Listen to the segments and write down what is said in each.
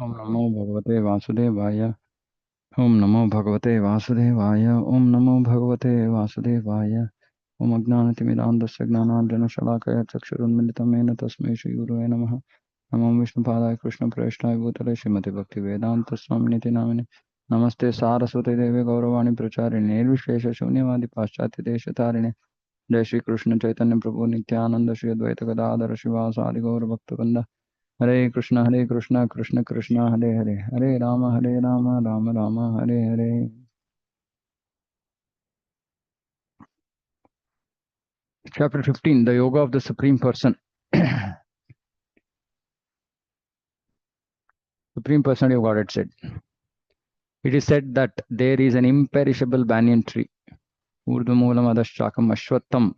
ओम नमो भगवते वासुदेवाय। ओम नमो भगवते वासुदेवाय। ओम नमो भगवते वासुदेवाय। ओम अज्ञानतिमिरान्धस्य ज्ञानाञ्जनशलाकया चक्षुरुन्मिलितं येन तस्मै श्रीगुरुवे नमः। नमो विष्णुपादाय कृष्णप्रेष्ठाय भूतले श्रीमते भक्तिवेदान्तस्वामिनिति नामिने। नमस्ते सारस्वती देवे गौरवाणी प्रचारिणे निर्विशेषशून्यवादी पाश्चात्यदेशतारिणे। जय श्री कृष्ण चैतन्य प्रभु नित्यानंद श्री अद्वैत गदाधर शिवासादि गौर भक्तवृंद। हरे कृष्ण कृष्ण कृष्ण हरे हरे, हरे Ram Ram Ram Hare Hare. Chapter 15, the Yoga of the Supreme Person. Supreme Personality of Godhead said, it is said that there is an imperishable banyan tree, Urdhvamulam Adashchakam Ashwattham,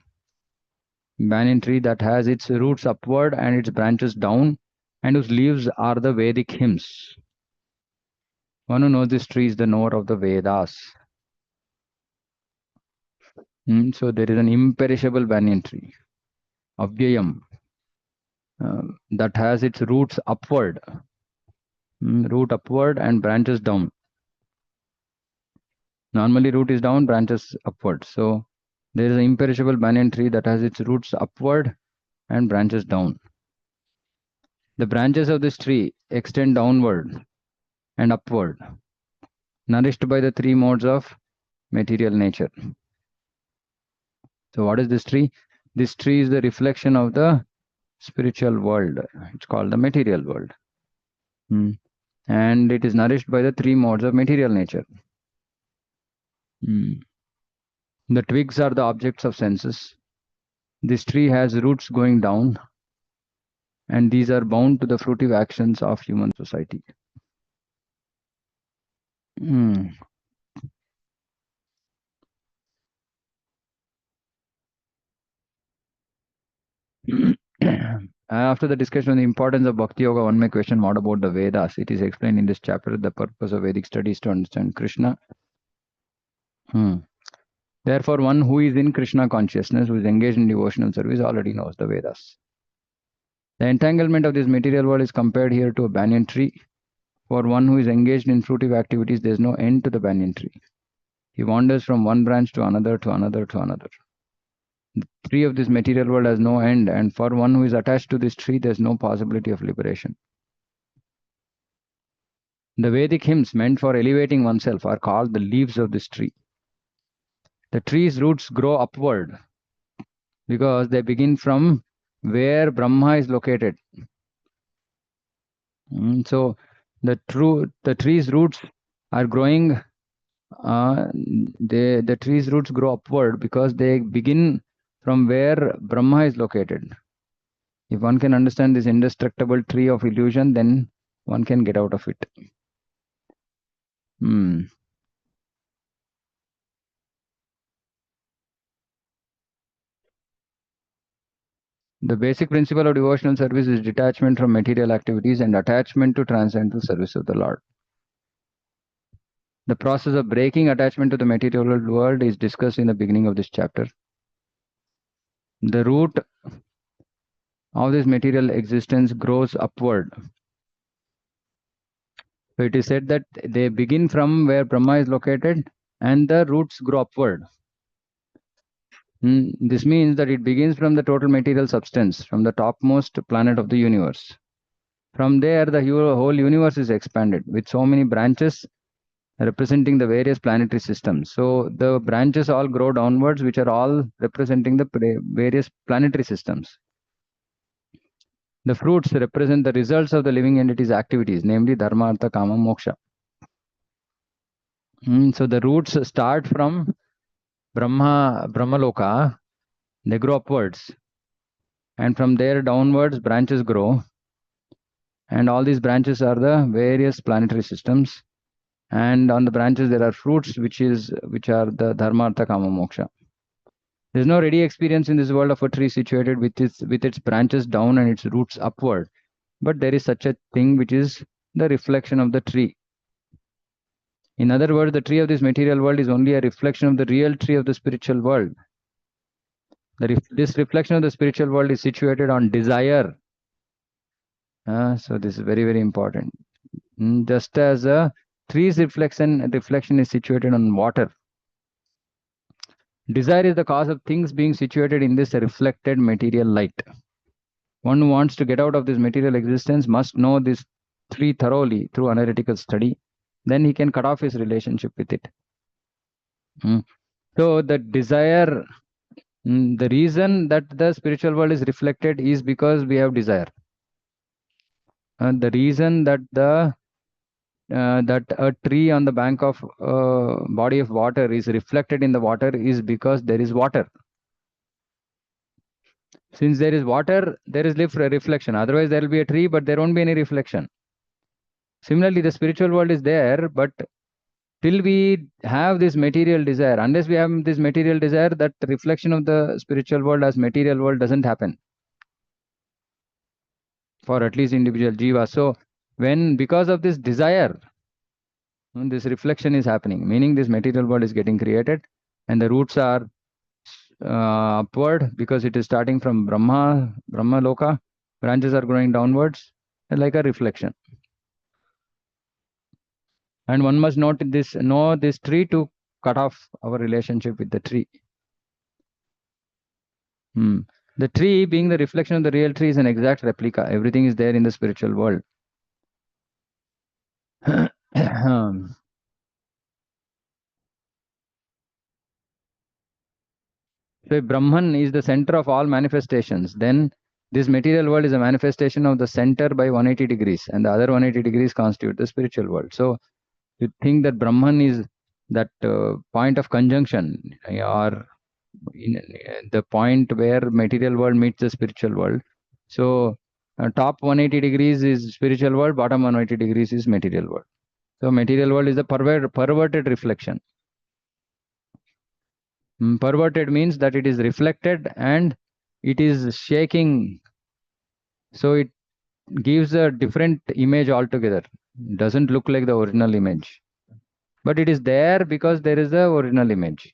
banyan tree that has its roots upward and its branches down, and whose leaves are the Vedic hymns. One who knows this tree is the knower of the Vedas. So there is an imperishable banyan tree, Avyayam, that has its roots upward, root upward and branches down. Normally root is down, branches upward. So there is an imperishable banyan tree that has its roots upward and branches down. The branches of this tree extend downward and upward, nourished by the three modes of material nature. So what is this tree? This tree is the reflection of the spiritual world. It's called the material world. And it is nourished by the three modes of material nature. The twigs are the objects of senses. This tree has roots going down, and these are bound to the fruitive actions of human society. After the discussion on the importance of Bhakti Yoga, one may question, what about the Vedas? It is explained in this chapter. The purpose of Vedic studies to understand Krishna. Therefore, one who is in Krishna consciousness, who is engaged in devotional service, already knows the Vedas. The entanglement of this material world is compared here to a banyan tree. For one who is engaged in fruitive activities, there is no end to the banyan tree. He wanders from one branch to another, to another, to another. The tree of this material world has no end, and for one who is attached to this tree, there is no possibility of liberation. The Vedic hymns meant for elevating oneself are called the leaves of this tree. The tree's roots grow upward because they begin from where Brahma is located. So the tree's roots are growing. The tree's roots grow upward because they begin from where Brahma is located. If one can understand this indestructible tree of illusion, then one can get out of it. The basic principle of devotional service is detachment from material activities and attachment to transcendental service of the Lord. The process of breaking attachment to the material world is discussed in the beginning of this chapter. The root of this material existence grows upward. So it is said that they begin from where Brahma is located and the roots grow upward. This means that it begins from the total material substance, from the topmost planet of the universe. From there, the whole universe is expanded with so many branches representing the various planetary systems. So the branches all grow downwards, which are all representing the various planetary systems. The fruits represent the results of the living entity's activities, namely Dharma, Artha, Kama, Moksha. So the roots start from Brahmaloka, they grow upwards. And from there downwards, branches grow. And all these branches are the various planetary systems. And on the branches, there are fruits, which are the Dharma, Artha, Kama, Moksha. There is no ready experience in this world of a tree situated with its branches down and its roots upward. But there is such a thing which is the reflection of the tree. In other words, the tree of this material world is only a reflection of the real tree of the spiritual world. This reflection of the spiritual world is situated on desire. So this is very, very important. Just as a tree's reflection is situated on water. Desire is the cause of things being situated in this reflected material light. One who wants to get out of this material existence must know this tree thoroughly through analytical study. Then he can cut off his relationship with it. So the desire, the reason that the spiritual world is reflected is because we have desire. And the reason that that a tree on the bank of body of water is reflected in the water is because there is water. Since there is water, there is reflection. Otherwise, there will be a tree, but there won't be any reflection. Similarly, the spiritual world is there, but till we have this material desire, unless we have this material desire, that reflection of the spiritual world as material world doesn't happen for at least individual jiva. So when because of this desire, this reflection is happening, meaning this material world is getting created, and the roots are upward because it is starting from Brahma Loka. Branches are growing downwards like a reflection. And one must know this tree to cut off our relationship with the tree. The tree, being the reflection of the real tree, is an exact replica. Everything is there in the spiritual world. So if Brahman is the center of all manifestations, then this material world is a manifestation of the center by 180 degrees, and the other 180 degrees constitute the spiritual world. So you think that Brahman is that point of conjunction, or in the point where material world meets the spiritual world. So top 180 degrees is spiritual world, bottom 180 degrees is material world. So material world is the perverted reflection. Perverted means that it is reflected and it is shaking. So it gives a different image altogether. It doesn't look like the original image. But it is there because there is the original image.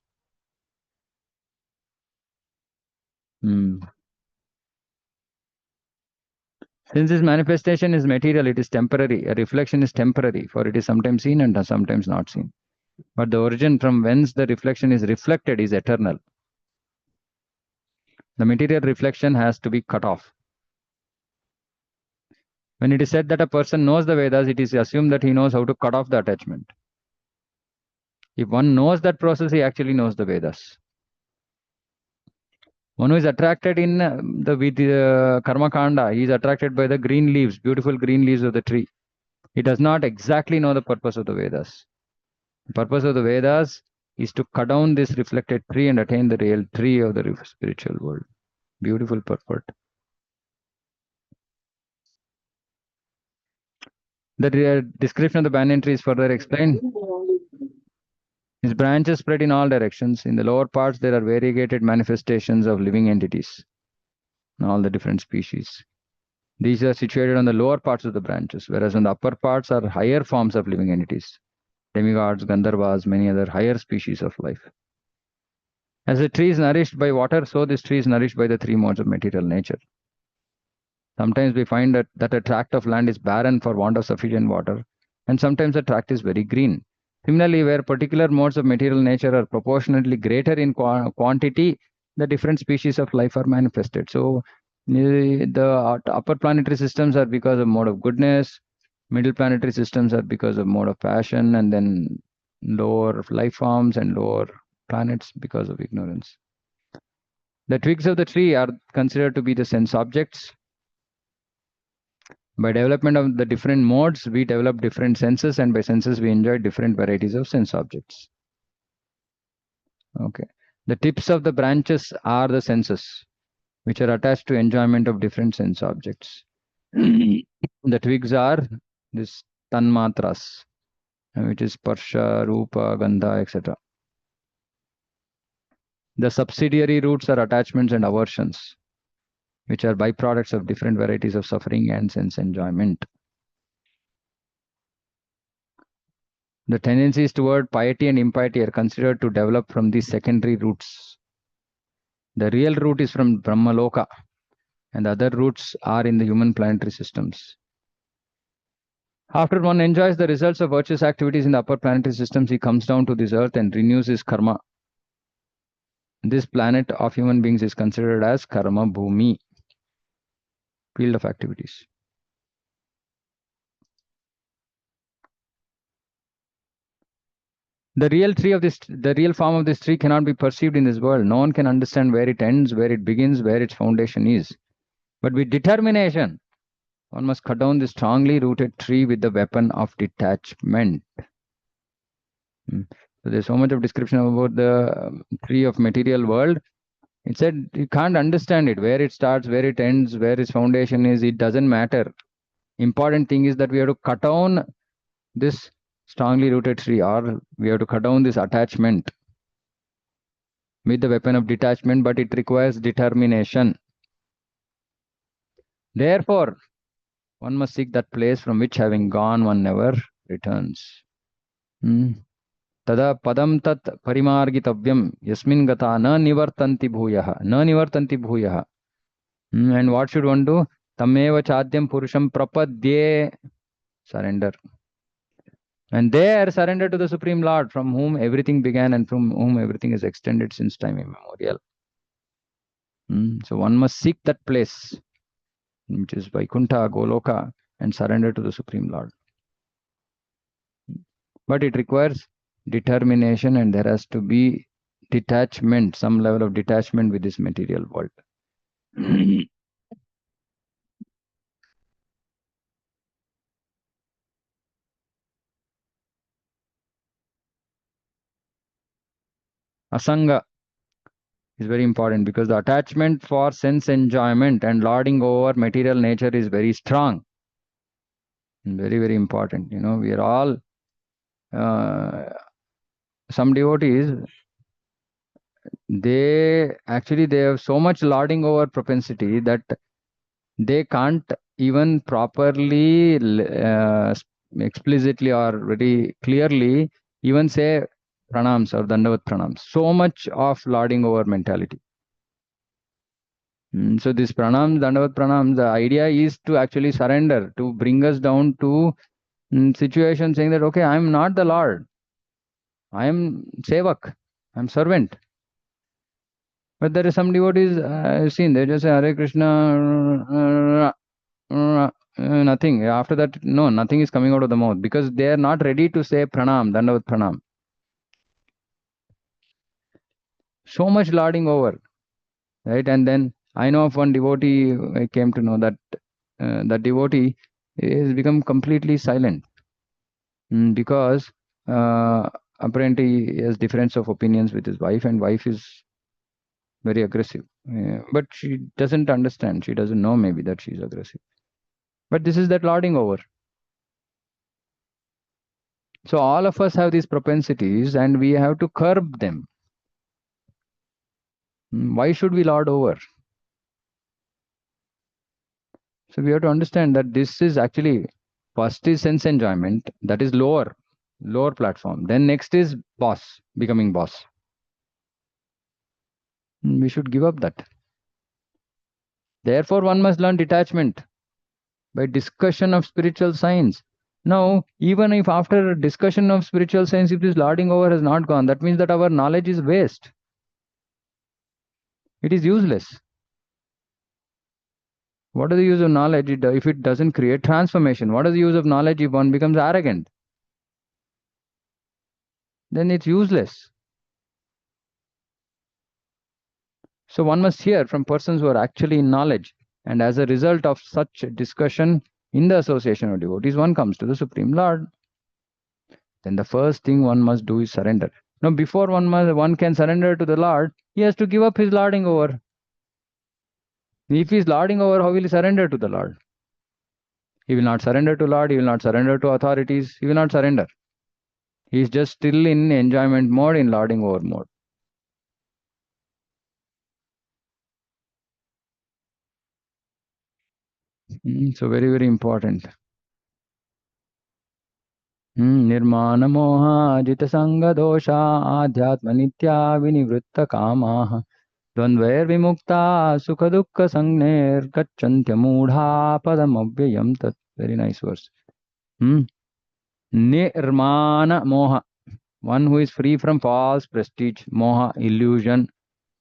Since this manifestation is material, it is temporary. A reflection is temporary, for it is sometimes seen and sometimes not seen. But the origin from whence the reflection is reflected is eternal. The material reflection has to be cut off. When it is said that a person knows the Vedas, it is assumed that he knows how to cut off the attachment. If one knows that process, he actually knows the Vedas. One who is attracted in the Karma Kanda, he is attracted by the green leaves, beautiful green leaves of the tree. He does not exactly know the purpose of the Vedas. The purpose of the Vedas is to cut down this reflected tree and attain the real tree of the spiritual world. Beautiful purport. The description of the banyan tree is further explained. Its branches spread in all directions. In the lower parts, there are variegated manifestations of living entities, all the different species. These are situated on the lower parts of the branches, whereas on the upper parts are higher forms of living entities, demigods, Gandharvas, many other higher species of life. As the tree is nourished by water, so this tree is nourished by the three modes of material nature. Sometimes we find that a tract of land is barren for want of sufficient water, and sometimes the tract is very green. Similarly, where particular modes of material nature are proportionately greater in quantity, the different species of life are manifested. So the upper planetary systems are because of mode of goodness, middle planetary systems are because of mode of passion, and then lower life forms and lower planets because of ignorance. The twigs of the tree are considered to be the sense objects. By development of the different modes, we develop different senses, and by senses, we enjoy different varieties of sense objects. Okay. The tips of the branches are the senses, which are attached to enjoyment of different sense objects. The twigs are this tanmatras, which is Parsha, Rupa, Gandha, etc. The subsidiary roots are attachments and aversions, which are byproducts of different varieties of suffering and sense enjoyment. The tendencies toward piety and impiety are considered to develop from these secondary roots. The real root is from Brahmaloka, and the other roots are in the human planetary systems. After one enjoys the results of virtuous activities in the upper planetary systems, he comes down to this earth and renews his karma. This planet of human beings is considered as karma bhumi, field of activities. The real form of this tree cannot be perceived in this world. No one can understand where it ends, where it begins, where its foundation is. But with determination, one must cut down this strongly rooted tree with the weapon of detachment. So there's so much of description about the tree of material world. It said you can't understand it, where it starts, where it ends, where its foundation is. It doesn't matter. Important thing is that we have to cut down this strongly rooted tree, or we have to cut down this attachment with the weapon of detachment, but it requires determination. Therefore, one must seek that place from which, having gone, one never returns. Tada padam tat parimargitavyam yasmin gata na nivartanti bhuyah. And what should one do? Tameva chadyam purusham prapadye. Surrender. And there, surrender to the Supreme Lord, from whom everything began and from whom everything is extended since time immemorial. So one must seek that place, which is Vaikuntha, Goloka, and surrender to the Supreme Lord. But it requires determination, and there has to be detachment, some level of detachment with this material world. Asanga is very important because the attachment for sense enjoyment and lording over material nature is very strong. And very, very important. You know, we are all, some devotees, they have so much lording over propensity that they can't even properly, explicitly or very clearly even say pranams or dandavat pranams. So much of lording over mentality. So this pranam, dandavat pranam, the idea is to actually surrender, to bring us down to situation saying that, okay, I'm not the Lord. I am sevak. I'm servant. But there is some devotees I've seen, they just say Hare Krishna, nothing. After that, no, nothing is coming out of the mouth because they are not ready to say pranam, dandavat pranam. So much lording over, right? And then I know of one devotee, I came to know that that devotee is become completely silent because apparently he has difference of opinions with his wife, and wife is very aggressive. But she doesn't understand. She doesn't know maybe that she's aggressive. But this is that lording over. So all of us have these propensities and we have to curb them. Why should we lord over? So we have to understand that this is actually, first is sense enjoyment, that is lower platform. Then next is boss, becoming boss. We should give up that. Therefore, one must learn detachment by discussion of spiritual science. Now, even if after discussion of spiritual science, if this lording over has not gone, that means that our knowledge is waste. It is useless. What is the use of knowledge if it doesn't create transformation? What is the use of knowledge if one becomes arrogant? Then it's useless. So one must hear from persons who are actually in knowledge. And as a result of such discussion in the association of devotees, one comes to the Supreme Lord. Then the first thing one must do is surrender. Now, before one can surrender to the Lord, he has to give up his lording over. If he is lording over, how will he surrender to the Lord? He will not surrender to Lord, he will not surrender to authorities, he will not surrender. He is just still in enjoyment mode, in lording over mode. So very, very important. निर्माणमोहाजितसङ्गदोषा आध्यात्मनित्या विनिवृत्तकामाः द्वन्द्वैर्विमुक्ता सुखदुःखसंज्ञैर्गच्छन्त्यमूढा पदमव्ययं तत्. Very nice verse. Hmm? Nirmana moha. One who is free from false prestige, moha, illusion.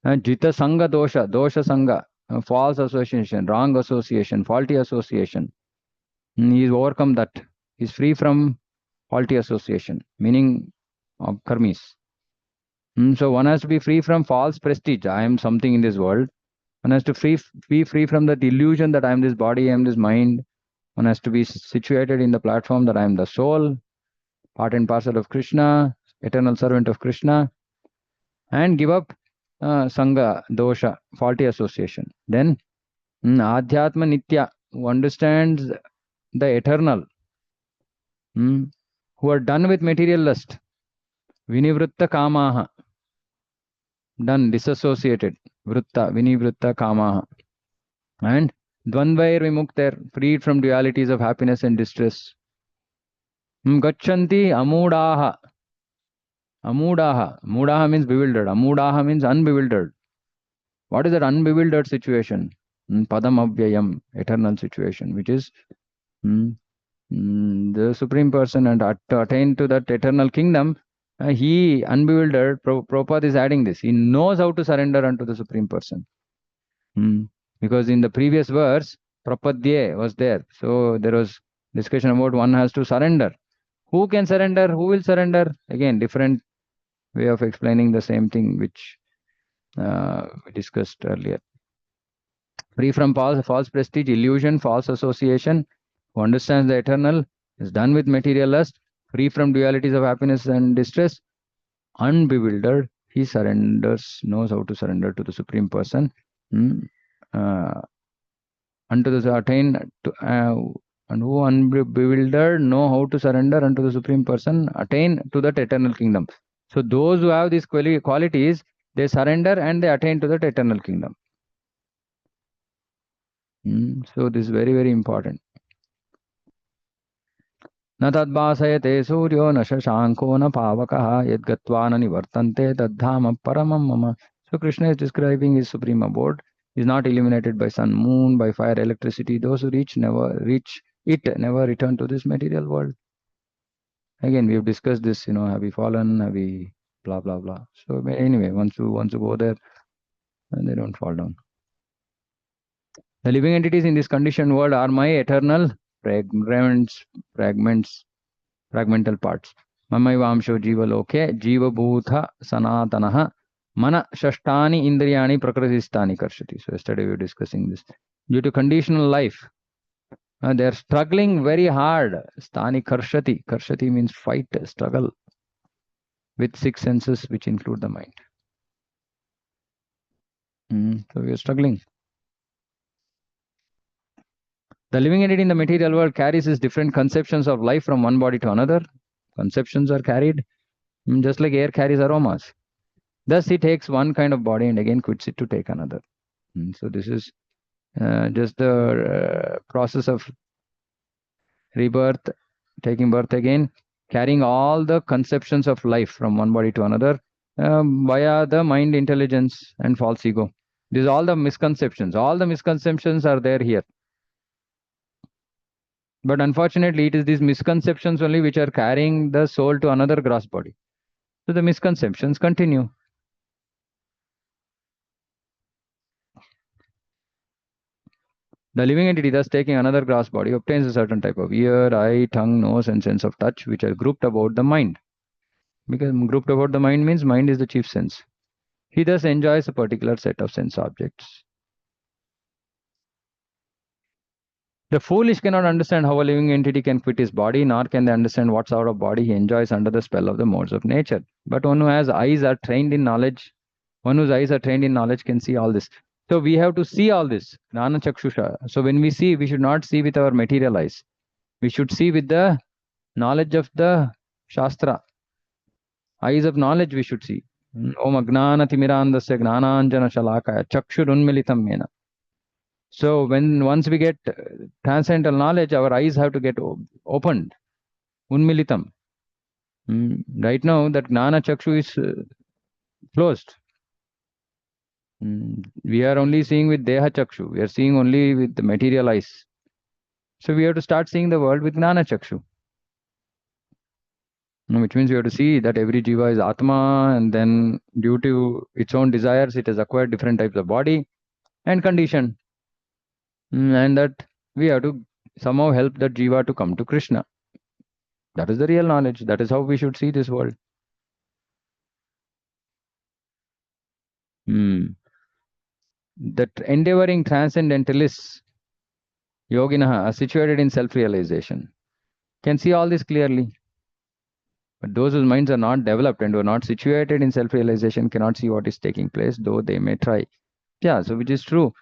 Jita sanga dosha, dosha sanga, false association, wrong association, faulty association. He is overcome that. He is free from faulty association, meaning of karmis. So one has to be free from false prestige. I am something in this world. One has to be free from that illusion that I am this body, I am this mind. One has to be situated in the platform that I am the soul, part and parcel of Krishna, eternal servant of Krishna, and give up Sangha, dosha, faulty association. Then Adhyatma Nitya, who understands the eternal, who are done with material lust, Vinivritta Kamaha, done, disassociated, Vritta, Vinivritta Kamaha, and Dvandvair Vimukter, freed from dualities of happiness and distress. Gachanti Amudaha, Amudaha, Mudaha means bewildered, Amudaha means unbewildered. What is that unbewildered situation? Padam Abhyayam, eternal situation, which is the Supreme Person, and to attain to that eternal kingdom, he unbewildered. Prabhupada is adding this. He knows how to surrender unto the Supreme Person. Because in the previous verse, Prapadye was there. So there was discussion about one has to surrender. Who can surrender? Who will surrender? Again, different way of explaining the same thing which we discussed earlier. Free from false prestige, illusion, false association, who understands the eternal, is done with material lust, free from dualities of happiness and distress, unbewildered, he surrenders, knows how to surrender to the Supreme Person, uh, unto the attain to, and who unbewildered know how to surrender unto the Supreme Person, attain to that eternal kingdom. So those who have these qualities, they surrender and they attain to that eternal kingdom. So this is very, very important. न तद्भासयते सूर्यो न शशांको न पावकः यद्गत्वा न निवर्तन्ते तद्धाम paramam mama. So Krishna is describing his supreme abode. He is not illuminated by sun, moon, by fire, electricity. Those who never reach it, never return to this material world. Again, we have discussed this, have we fallen, have we blah, blah, blah. So anyway, once you go there, they don't fall down. The living entities in this conditioned world are my eternal fragmental parts. Mamayvamsho jiva loke jiva bhutha sanatanaha mana shashtani indriyani prakritistani karshati. So yesterday we were discussing this. Due to conditional life, they are struggling very hard. Stani karshati. Karshati means fight, struggle with six senses which include the mind. So we are struggling. The living entity in the material world carries his different conceptions of life from one body to another. Conceptions are carried just like air carries aromas. Thus, he takes one kind of body and again quits it to take another. So this is just the process of rebirth, taking birth again, carrying all the conceptions of life from one body to another via the mind, intelligence, and false ego. These are all the misconceptions. All the misconceptions are there here. But unfortunately, it is these misconceptions only which are carrying the soul to another gross body. So the misconceptions continue. The living entity, thus taking another gross body, obtains a certain type of ear, eye, tongue, nose, and sense of touch, which are grouped about the mind. Because grouped about the mind means mind is the chief sense. He thus enjoys a particular set of sense objects. The foolish cannot understand how a living entity can quit his body, nor can they understand what sort of body he enjoys under the spell of the modes of nature. But one who has eyes are trained in knowledge, one whose eyes are trained in knowledge can see all this. So we have to see all this. Gnana Chakshusha. So when we see, we should not see with our material eyes. We should see with the knowledge of the Shastra. Eyes of knowledge we should see. Om Agnana Timirandasya Gnananjana Shalakaya Chakshurunmilitam Mena. So once we get transcendental knowledge, our eyes have to get opened. Unmilitam. Right now, that Gnana Chakshu is closed. We are only seeing with Deha Chakshu. We are seeing only with the material eyes. So we have to start seeing the world with Gnana Chakshu. Which means you have to see that every jiva is Atma, and then due to its own desires, it has acquired different types of body and condition. And that we have to somehow help that jiva to come to Krishna. That is the real knowledge. That is how we should see this world. That endeavoring transcendentalists, yoginaha, are situated in self-realization, can see all this clearly. But those whose minds are not developed and who are not situated in self-realization cannot see what is taking place, though they may try. Yeah, so which is true.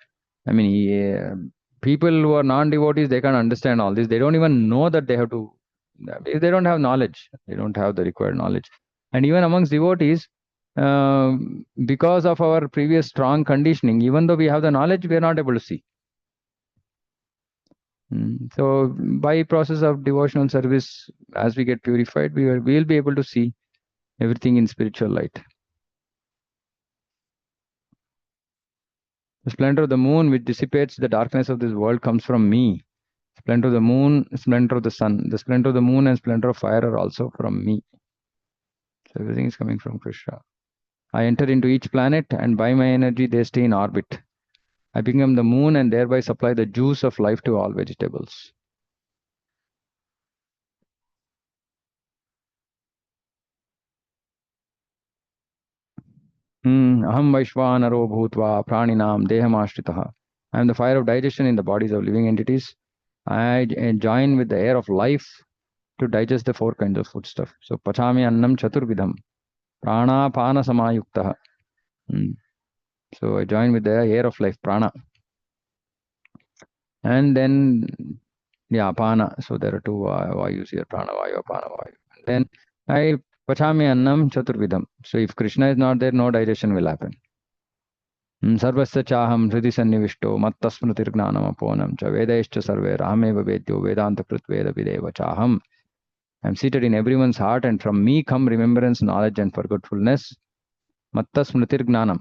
I mean, people who are non-devotees, they can't understand all this. They don't even know that they have to, they don't have knowledge. They don't have the required knowledge. And even amongst devotees, because of our previous strong conditioning, even though we have the knowledge, we are not able to see. So by process of devotional service, as we get purified, we will be able to see everything in spiritual light. The splendor of the moon, which dissipates the darkness of this world, comes from me. Splendor of the moon, splendor of the sun. The splendor of the moon and splendor of fire are also from me. So everything is coming from Krishna. I enter into each planet, and by my energy they stay in orbit. I become the moon and thereby supply the juice of life to all vegetables. Aham Vaishvanaro Bhutva Praninam Dehamashritah. I am the fire of digestion in the bodies of living entities. I join with the air of life to digest the four kinds of foodstuff. So Pachami Annam Chaturvidham. Prana Pana Samayukta. So I join with the air of life, prana. And then, yeah, pana. So there are two vayus here, prana vayu, apana vayu. Then I pachami annam chaturvidham. So if Krishna is not there, no digestion will happen. Sarvasya chaham hridi sannivishto mattasmrutir gnanam aponam cha vedaishcha sarve rameva vedyo vedanta krit veda videva chaham. I am seated in everyone's heart, and from me come remembrance, knowledge, and forgetfulness. Matta smritir gnanam.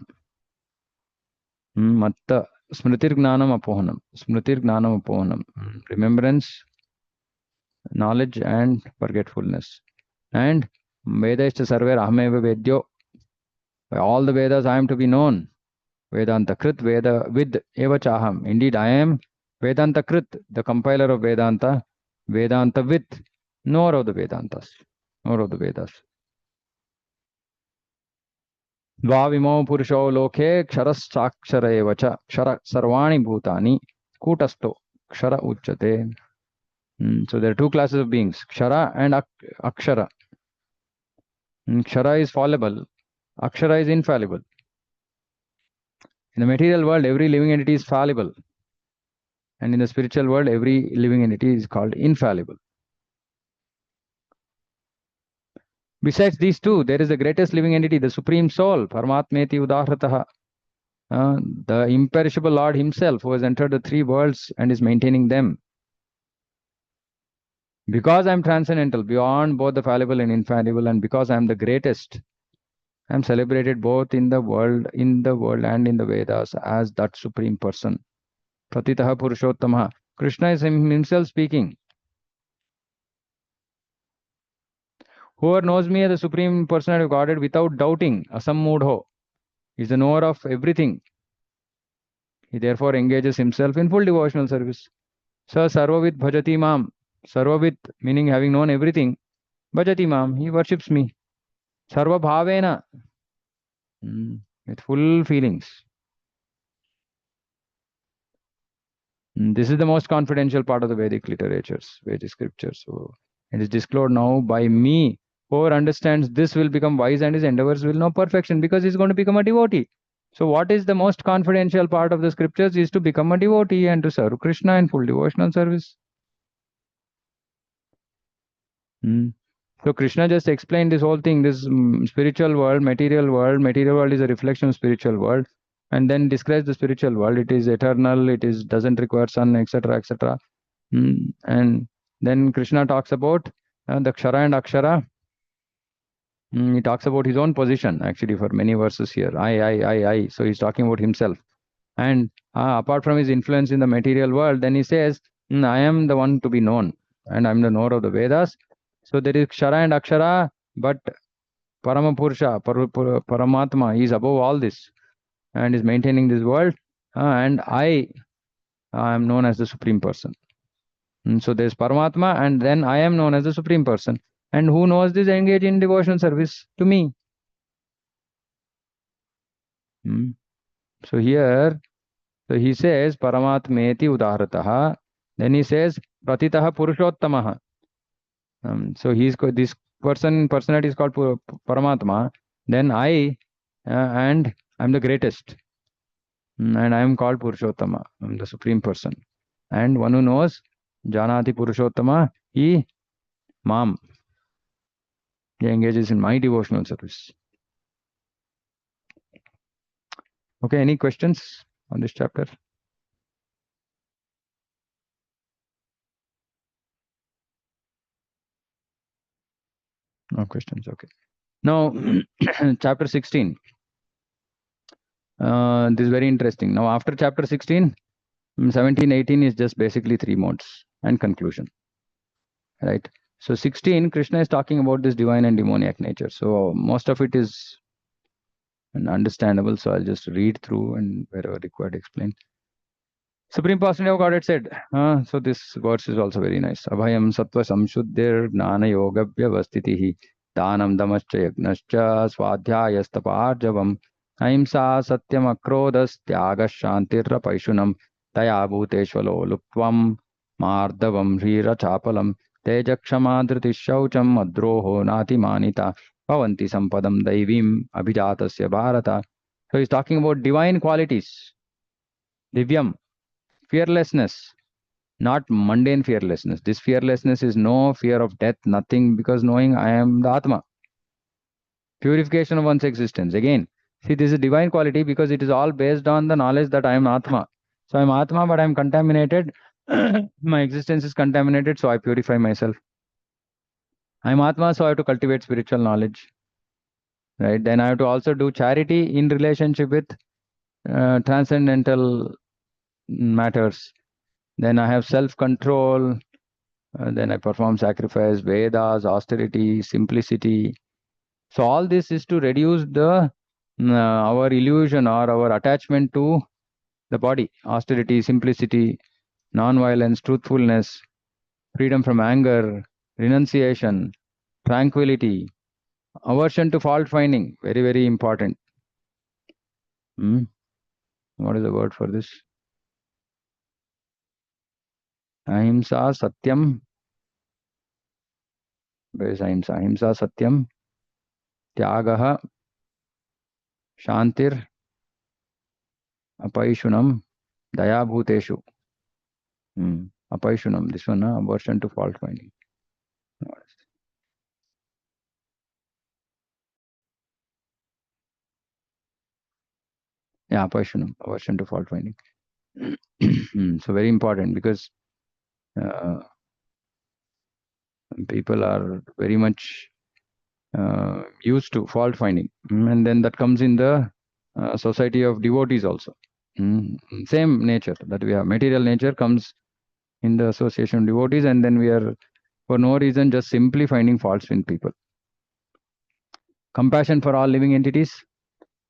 Matta smritir gnanam apohanam. Smritir gnanam apohanam. Remembrance, knowledge, and forgetfulness. And Vedashcha sarver ahameva vedyo. By all the Vedas I am to be known. Vedanta krit Veda vid eva chaham. Indeed, I am Vedanta krit, the compiler of Vedanta. Vedanta vid, knower of the Vedantas, knower of the Vedas. Dvavimo purusho lokhe ksharaschakshara evacha kshara sarvani bhutani kutasto kshara uchate. So there are two classes of beings, kshara and akshara. Kshara is fallible, akshara is infallible. In the material world, every living entity is fallible. And in the spiritual world, every living entity is called infallible. Besides these two, there is the greatest living entity, the Supreme Soul, Paramatmeti Udahrataha. The imperishable Lord himself, who has entered the three worlds and is maintaining them. Because I am transcendental, beyond both the fallible and infallible, and because I am the greatest, I am celebrated both in the world and in the Vedas as that Supreme Person. Pratitaha Purushottamaha. Krishna is himself speaking. Whoever knows me as the Supreme Personality of Godhead without doubting, asammudho, is the knower of everything. He therefore engages himself in full devotional service. Sa sarvavit bhajati mam. Sarvavit meaning having known everything. Bhajati mam, he worships me. Sarva bhavena, with full feelings. This is the most confidential part of the Vedic literatures, Vedic scriptures. So it is disclosed now by me. Whoever understands this will become wise, and his endeavors will know perfection, because he's going to become a devotee. So what is the most confidential part of the scriptures is to become a devotee and to serve Krishna in full devotional service. So Krishna just explained this whole thing, this spiritual world, material world. Material world is a reflection of spiritual world, and then describes the spiritual world. It is eternal, it is doesn't require sun, etc., etc. And then Krishna talks about the Kshara and Akshara. He talks about his own position, actually, for many verses here. I. So he's talking about himself. And apart from his influence in the material world, then he says, I am the one to be known, and I'm the knower of the Vedas. So there is Kshara and Akshara, but Paramapurusha, Paramatma is above all this and is maintaining this world. And I am known as the Supreme Person. So there's Paramatma, and then I am known as the Supreme Person. And who knows this? Engage in devotional service to me. Hmm. So here, so he says Paramatmeti Udaharataha. Then he says Pratitaha Purushottamaha. So this personality is called Paramatma. Then and I'm the greatest. And I am called Purushottama. I'm the Supreme Person. And one who knows Janati Purushottama, he Mam. He engages in my devotional service. Okay, any questions on this chapter? No questions. Okay. Now, chapter 16. This is very interesting. Now, after chapter 16, 17, 18 is just basically three modes and conclusion. Right? So, 16, Krishna is talking about this divine and demoniac nature. So, most of it is understandable. So, I'll just read through and wherever required, explain. Supreme Personality of Godhead said, so this verse is also very nice. Abhayam sattva samshuddhir gnana yoga vyavastitihi dhanam damascha yagnascha swadhyayastapārjavam ahimsa satyam akrodas tyagas shantirra paishunam taya bhuteshvalo luptvam mardavam hrira chapalam tejakshama dhritishaucham madroho nati manita bhavanti sampadam daivim abhijatasya bharata. So he's talking about divine qualities. Divyam, fearlessness, not mundane fearlessness. This fearlessness is no fear of death, nothing, because knowing I am the Atma. Purification of one's existence. Again, see, this is divine quality because it is all based on the knowledge that I am Atma. So I am Atma, but I am contaminated. My existence is contaminated, so I purify myself. I am Atma, so I have to cultivate spiritual knowledge. Right? Then I have to also do charity in relationship with transcendental matters. Then I have self-control. Then I perform sacrifice, Vedas, austerity, simplicity. So all this is to reduce the our illusion or our attachment to the body. Austerity, simplicity, non-violence, truthfulness, freedom from anger, renunciation, tranquility, aversion to fault finding. Very, very important. What is the word for this? Ahimsa, Satyam. Where is Ahimsa? Ahimsa, Satyam, Tyagaha, Shantir, Apaishunam, Daya Bhuteshu. Apaishunam, this one, aversion to fault finding. Yeah, Apaishunam, aversion to fault finding. So very important because people are very much used to fault finding. And then that comes in the society of devotees also. Same nature that we have. Material nature comes in the association of devotees, and then we are, for no reason, just simply finding faults in people. Compassion for all living entities.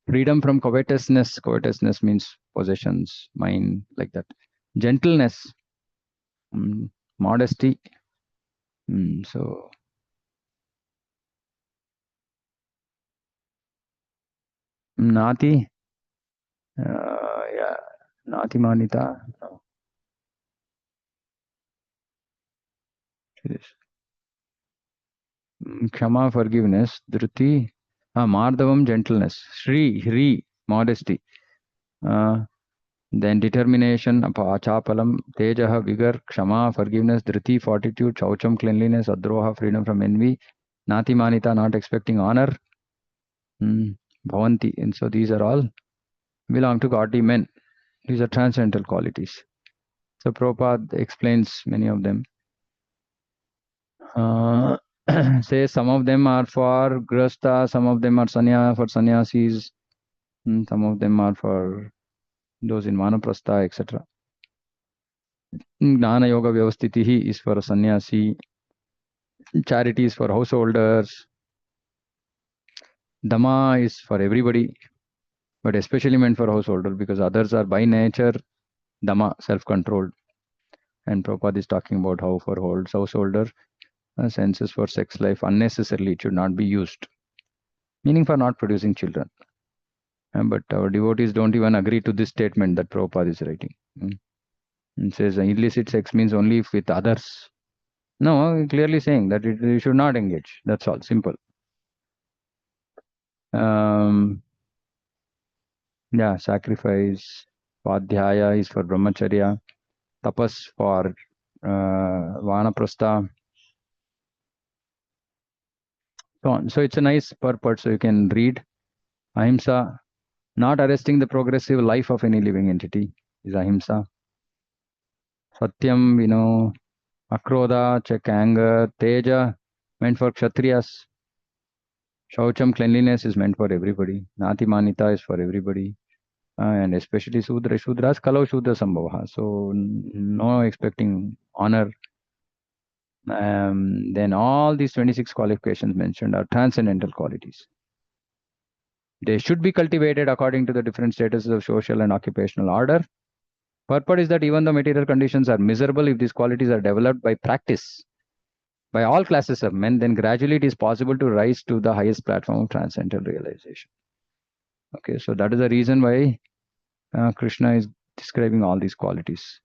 Freedom from covetousness. Covetousness means possessions, mind, like that. Gentleness. Modesty. So Nati, yeah, Nati Manita. No. Kshama, forgiveness. Dhruti, Mardavam, gentleness. Shri, Hri, modesty. Then determination, Achapalam, Tejaha, vigor. Kshama, forgiveness. Dhriti, fortitude. Chaucham, cleanliness. Adroha, freedom from envy. Nati Manita, not expecting honor. Bhavanti. And so these are all belong to godly men. These are transcendental qualities. So Prabhupada explains many of them. Say some of them are for grasta, some of them are for sannyasis, some of them are for those in vanaprastha, etc. Gnana yoga vyavastitihi is for a sannyasi. Charities for householders. Dhamma is for everybody, but especially meant for householder, because others are by nature Dhamma, self-controlled. And Prabhupada is talking about how for householder, senses for sex life unnecessarily, it should not be used, meaning for not producing children. But our devotees don't even agree to this statement that Prabhupada is writing. It says illicit sex means only if with others. No, clearly saying that you should not engage. That's all, simple. Yeah, sacrifice. Swadhyaya is for brahmacharya. Tapas for vanaprastha. So on. So it's a nice purport. So you can read. Ahimsa, not arresting the progressive life of any living entity, is ahimsa. Satyam, akrodha, check anger. Teja, meant for kshatriyas. Shaucham, cleanliness, is meant for everybody. Nati manita is for everybody. And especially Shudras, Kalau Shudra Sambhavaha. So no expecting honor. Then all these 26 qualifications mentioned are transcendental qualities. They should be cultivated according to the different statuses of social and occupational order. Purport is that even though material conditions are miserable, if these qualities are developed by practice by all classes of men, then gradually it is possible to rise to the highest platform of transcendental realization. Okay, so that is the reason why Krishna is describing all these qualities.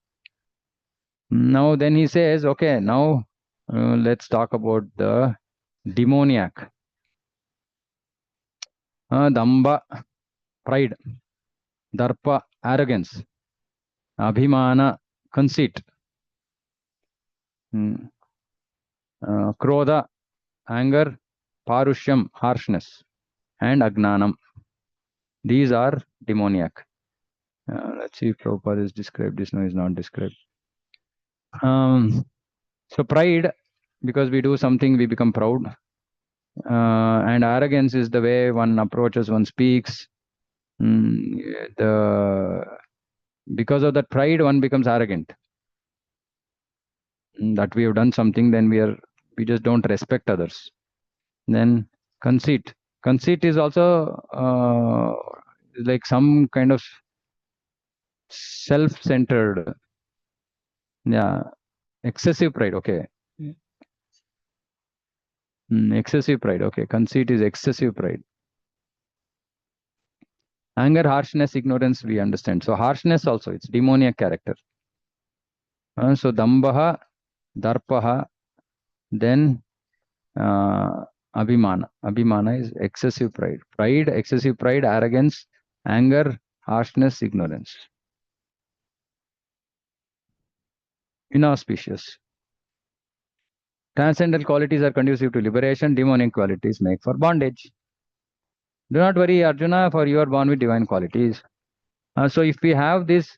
Now then he says, okay, now let's talk about the demoniac. Damba, pride. Darpa, arrogance. Abhimana, conceit. Krodha, anger. Parushyam, harshness. And Agnanam. These are demoniac. Let's see if Prabhupada is described. This no is not described. So pride, because we do something, we become proud. And arrogance is the way one approaches, one speaks. Because of that pride, one becomes arrogant. That we have done something, then we just don't respect others. Then conceit. Conceit is also like some kind of self-centered. Yeah, excessive pride. Okay. Excessive pride. Okay, conceit is excessive pride. Anger, harshness, ignorance, we understand. So harshness also, it's demoniac character. So dambaha, darpaha, then abhimana. Abhimana is excessive pride. Pride, excessive pride, arrogance, anger, harshness, ignorance. Inauspicious. Transcendental qualities are conducive to liberation. Demonic qualities make for bondage. Do not worry, Arjuna, for you are born with divine qualities. So if we have these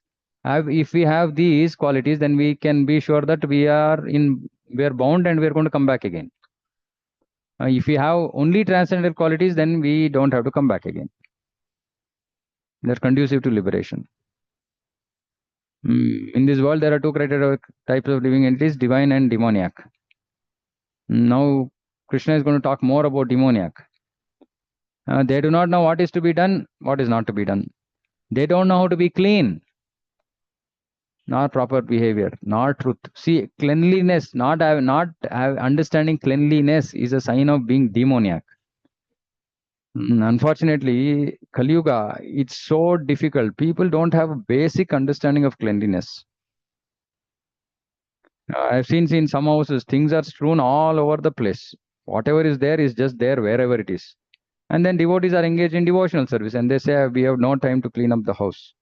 qualities, then we can be sure that we are bound and we are going to come back again. If we have only transcendental qualities, then we don't have to come back again. They're conducive to liberation. In this world, there are two types of living entities, divine and demoniac. Now, Krishna is going to talk more about demoniac. They do not know what is to be done, what is not to be done. They don't know how to be clean, not proper behavior, not truth. See, cleanliness, not understanding cleanliness is a sign of being demoniac. Unfortunately, Kali Yuga, it's so difficult. People don't have a basic understanding of cleanliness. I've seen in some houses, things are strewn all over the place. Whatever is there is just there wherever it is. And then devotees are engaged in devotional service and they say, we have no time to clean up the house.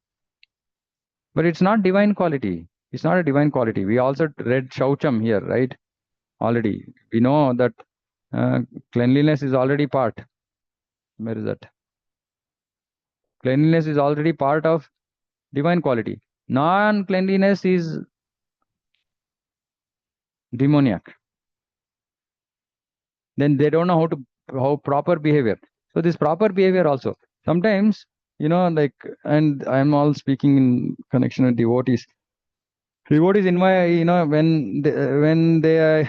But it's not divine quality. It's not a divine quality. We also read Shaucham here, right? Already. We know that cleanliness is already part. Where is that? Cleanliness is already part of divine quality. Non-cleanliness is demoniac. Then they don't know how proper behavior. So this proper behavior also. Sometimes, and I'm all speaking in connection with devotees. Devotees in my, when they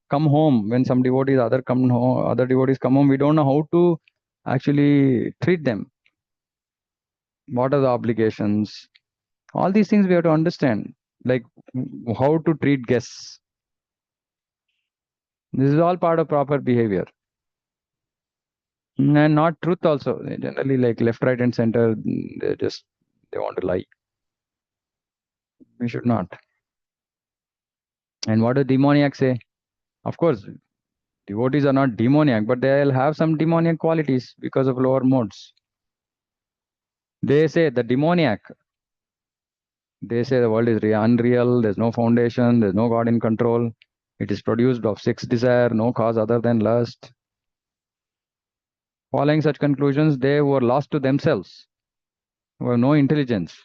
come home, when some devotees other come home, other devotees come home, we don't know how to actually treat them. What are the obligations? All these things we have to understand, like how to treat guests. This is all part of proper behavior. And not truth also. Generally, like left, right, and center, they want to lie. We should not. And what do demoniacs say? Of course, devotees are not demoniac, but they'll have some demoniac qualities because of lower modes. They say the demoniac, they say the world is unreal, there's no foundation, there's no God in control. It is produced of sex desire, no cause other than lust. Following such conclusions, they were lost to themselves, who have no intelligence.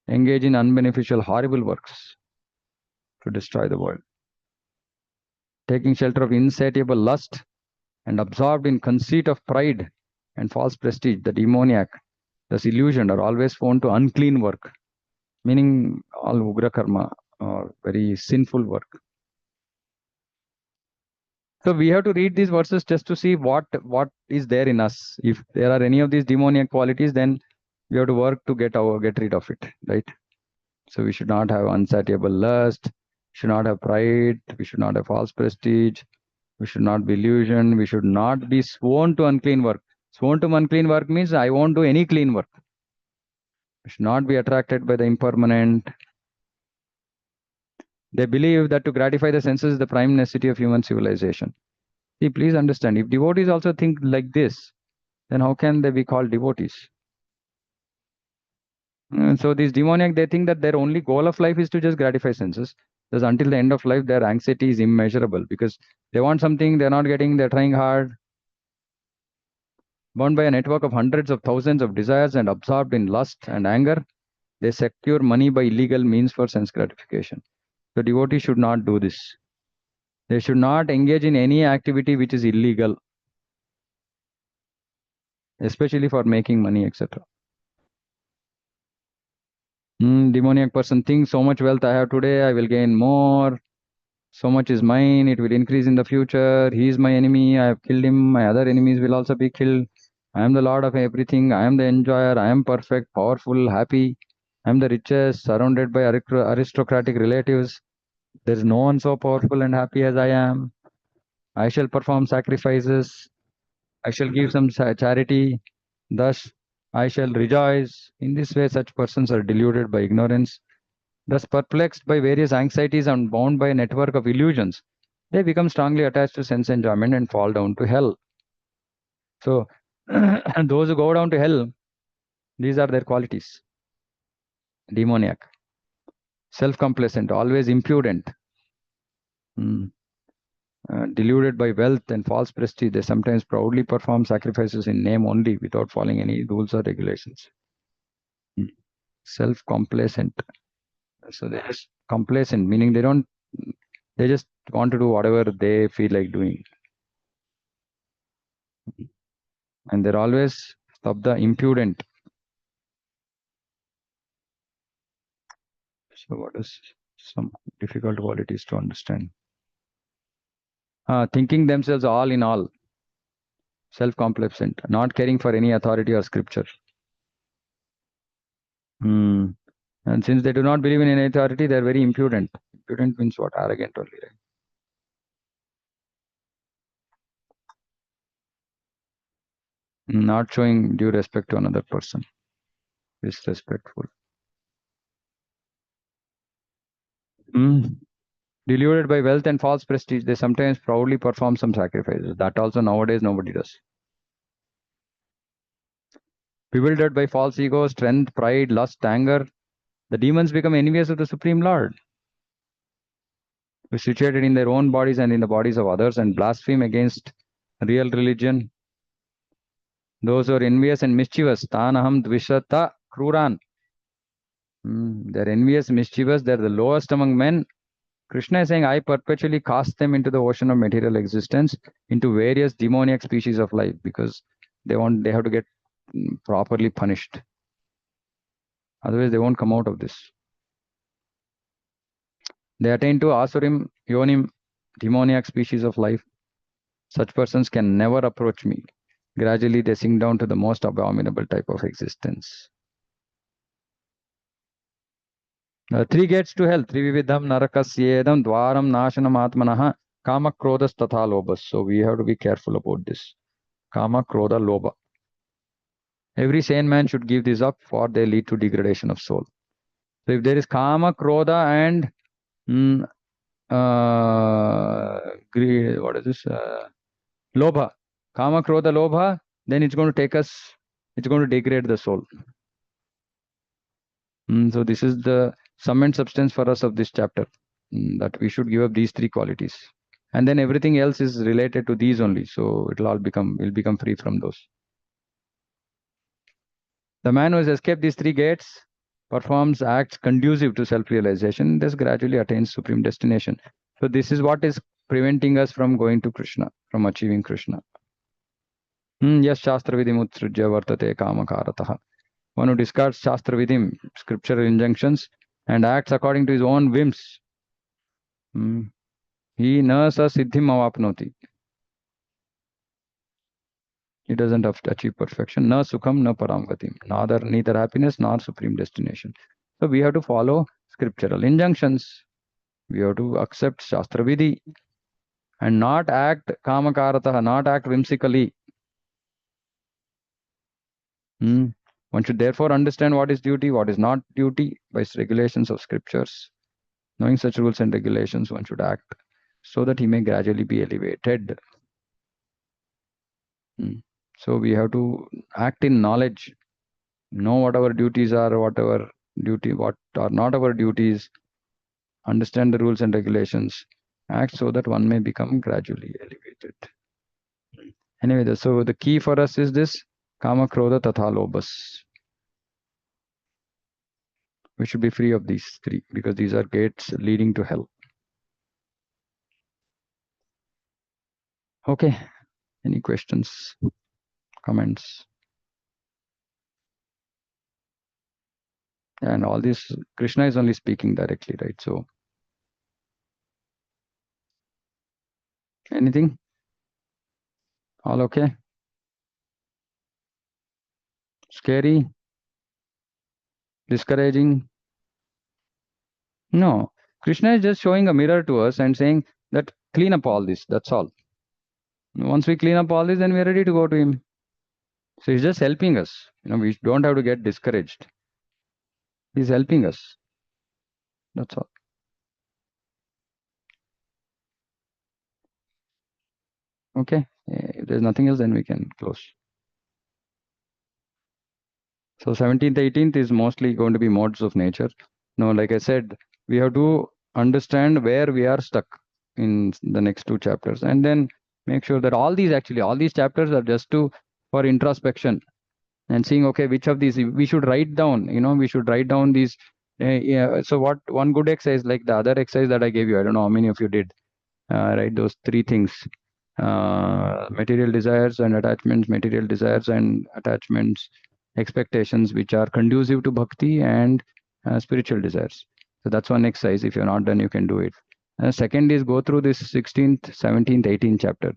Engage in unbeneficial, horrible works to destroy the world. Taking shelter of insatiable lust and absorbed in conceit of pride and false prestige, the demoniac, thus illusioned, are always prone to unclean work, meaning all ugra karma or very sinful work. So we have to read these verses just to see what is there in us. If there are any of these demoniac qualities, then we have to work to get rid of it, right? So we should not have unsatiable lust, should not have pride, we should not have false prestige, we should not be illusioned, we should not be sworn to unclean work. Sworn to unclean work means I won't do any clean work. We should not be attracted by the impermanent. They believe that to gratify the senses is the prime necessity of human civilization. See, please understand, if devotees also think like this, then how can they be called devotees? So these demoniac, they think that their only goal of life is to just gratify senses. Thus, until the end of life, their anxiety is immeasurable because they want something they're not getting, they're trying hard. Bound by a network of hundreds of thousands of desires and absorbed in lust and anger, they secure money by illegal means for sense gratification. The devotee should not do this. They should not engage in any activity which is illegal, especially for making money, etc. Demoniac person thinks so much wealth I have today, I will gain more. So much is mine, it will increase in the future. He is my enemy, I have killed him. My other enemies will also be killed. I am the Lord of everything. I am the enjoyer. I am perfect, powerful, happy. I am the richest, surrounded by aristocratic relatives. There is no one so powerful and happy as I am. I shall perform sacrifices. I shall give some charity. Thus, I shall rejoice. In this way, such persons are deluded by ignorance. Thus, perplexed by various anxieties and bound by a network of illusions, they become strongly attached to sense enjoyment and fall down to hell. So, and those who go down to hell, these are their qualities. Demoniac, self-complacent, always impudent, deluded by wealth and false prestige. They sometimes proudly perform sacrifices in name only without following any rules or regulations. Self-complacent. So they're just complacent, meaning they just want to do whatever they feel like doing. And they're always the impudent. So what is some difficult qualities to understand? Thinking themselves all in all, self-complacent, not caring for any authority or scripture. And since they do not believe in any authority, they're very impudent. Impudent means what? Arrogant only, right? Not showing due respect to another person. Disrespectful. Deluded by wealth and false prestige, they sometimes proudly perform some sacrifices. That also nowadays nobody does. Bewildered by false ego, strength, pride, lust, anger, the demons become envious of the Supreme Lord, who is situated in their own bodies and in the bodies of others, and blaspheme against real religion. Those who are envious and mischievous, tanaham dvishata kruran. They're envious, mischievous, they're the lowest among men. Krishna is saying, I perpetually cast them into the ocean of material existence, into various demoniac species of life, because they have to get properly punished. Otherwise, they won't come out of this. They attain to Asurim, Yonim, demoniac species of life. Such persons can never approach me. Gradually, they sink down to the most abominable type of existence. Three gates to hell. Trivividham narakasyedam dwaram nashanam atmanaha kama krodhas tatha lobhas. So we have to be careful about this. Kama, krodha, lobha. Every sane man should give this up, for they lead to degradation of soul. So if there is kama, krodha, and greed, what is this? Lobha. Kama, krodha, lobha, then it's going to take us, it's going to degrade the soul. So this is the sum and substance for us of this chapter, that we should give up these three qualities. And then everything else is related to these only. So we'll become free from those. The man who has escaped these three gates performs acts conducive to self-realization, thus gradually attains supreme destination. So this is what is preventing us from going to Krishna, from achieving Krishna. Yes, Shastra Vidim Utsrujya Vartate Kamakaratah. One who discards Shastra Vidim, scriptural injunctions, and acts according to his own whims. He na sa siddhim avapnoti. He doesn't have to achieve perfection. Na sukham, na paramgatim. Neither happiness nor supreme destination. So we have to follow scriptural injunctions. We have to accept Shastra Vidhi and not act kamakarataha, not act whimsically. One should therefore understand what is duty, what is not duty by regulations of scriptures. Knowing such rules and regulations, one should act so that he may gradually be elevated. So we have to act in knowledge, know what our duties are, what are not our duties, understand the rules and regulations, act so that one may become gradually elevated. Anyway, so the key for us is this kama, krodha, tatha, lobhas. We should be free of these three because these are gates leading to hell. Okay. Any questions, comments? And all this, Krishna is only speaking directly, right? So, anything? All okay? Scary? Discouraging? No. Krishna is just showing a mirror to us and saying that clean up all this. That's all. Once we clean up all this, then we are ready to go to him. So he's just helping us. We don't have to get discouraged. He's helping us. That's all. Okay. If there's nothing else, then we can close. So 17th, 18th is mostly going to be modes of nature. Now, like I said, we have to understand where we are stuck in the next two chapters, and then make sure that all these chapters are just for introspection and seeing, okay, which of these we should write down. We should write down these. So what one good exercise, like the other exercise that I gave you, I don't know how many of you did. Write those three things: material desires and attachments, material desires and attachments, expectations which are conducive to bhakti, and spiritual desires. So that's one exercise. If you're not done, you can do it. Second is go through this 16th, 17th, 18th chapter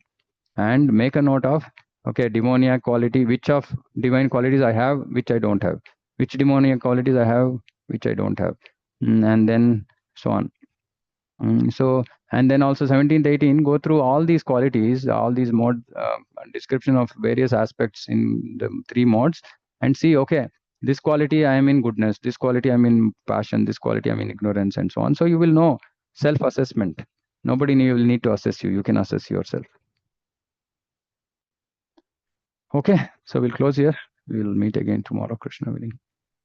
and make a note of, okay, demoniac quality, which of divine qualities I have, which I don't have, which demoniac qualities I have, which I don't have, and then so on. So, and then also 17th, 18th, go through all these qualities, all these mode description of various aspects in the three modes, and see, okay, this quality I am in goodness, this quality I'm in passion, this quality I'm in ignorance, and so on. So you will know self-assessment. Nobody will need to assess you. You can assess yourself. Okay, so we'll close here. We'll meet again tomorrow, Krishna willing.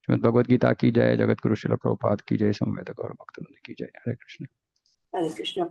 Srimad Bhagavad Gita ki jai, Jagat Guru Srila Prabhupada ki jai, Samveda Gaura Bhaktivinoda ki jai. Hare Krishna. Hare Krishna.